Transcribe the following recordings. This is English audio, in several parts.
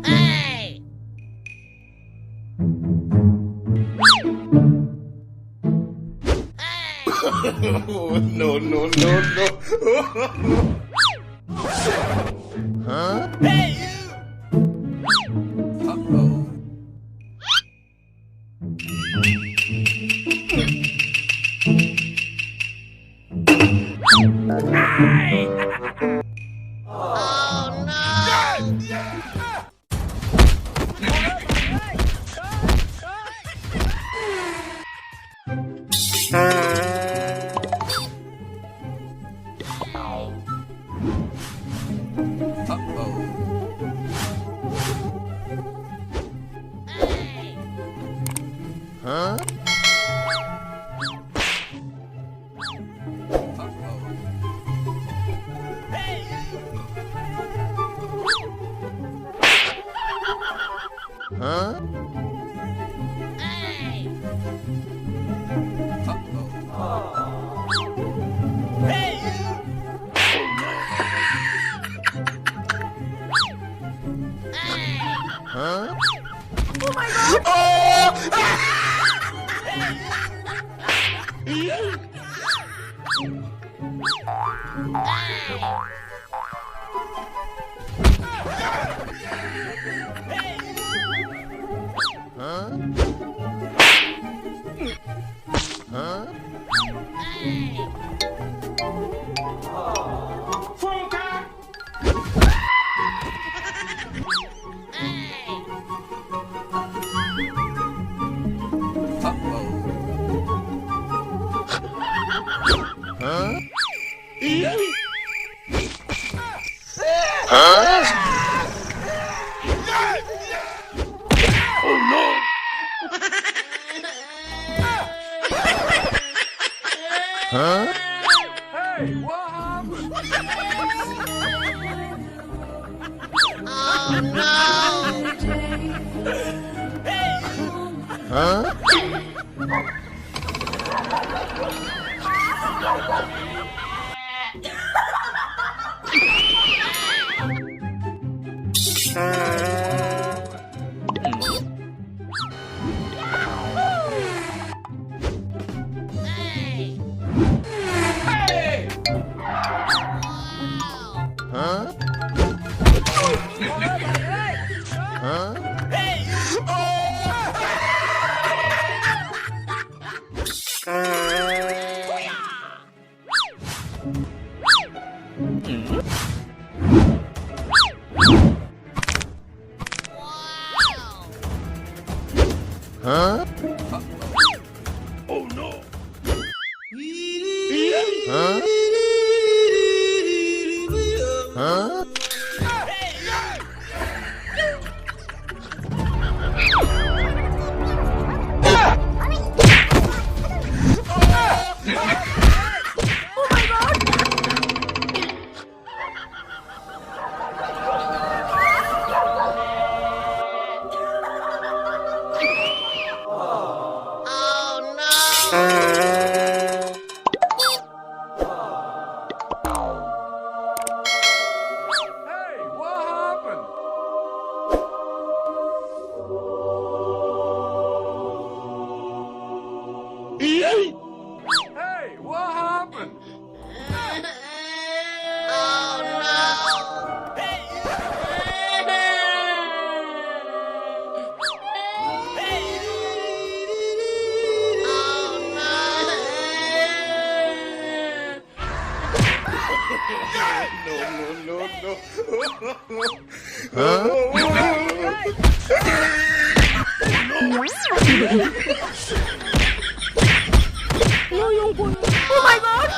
Hey! No, no, no, no. Huh? Hey, you! Uh-oh. Oh, no! Huh? Huh? Hey! Hey! Huh? Oh my God! Huh? Huh? Hey! Huh? Huh? Oh no! Huh? Hey, what happened? Oh no! Hey! Huh? Huh? Huh? Hey! Huh? Oh no! Huh? Huh? Hey, what happened? Oh no! Hey! Oh no! Oh my God!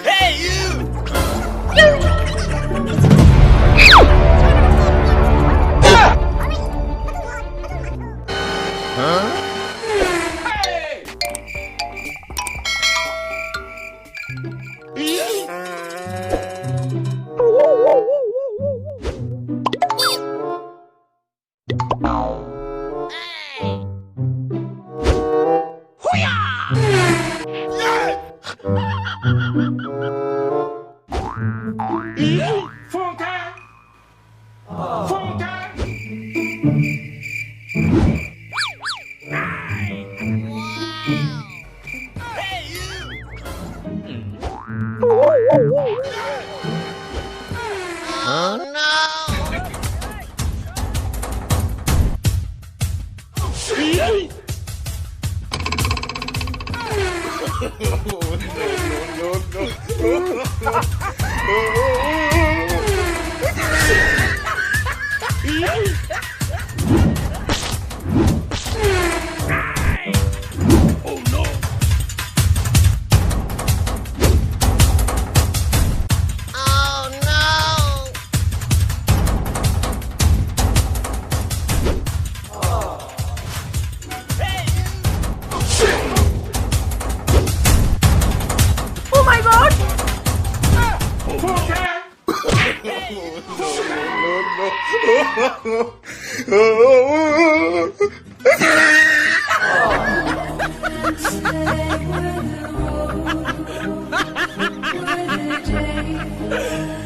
Hey, you! Huh? Hey! Phone time. Phone time. Hey, you! Oh, no! Oh, no! Hey, Oh my god! Phone time. One day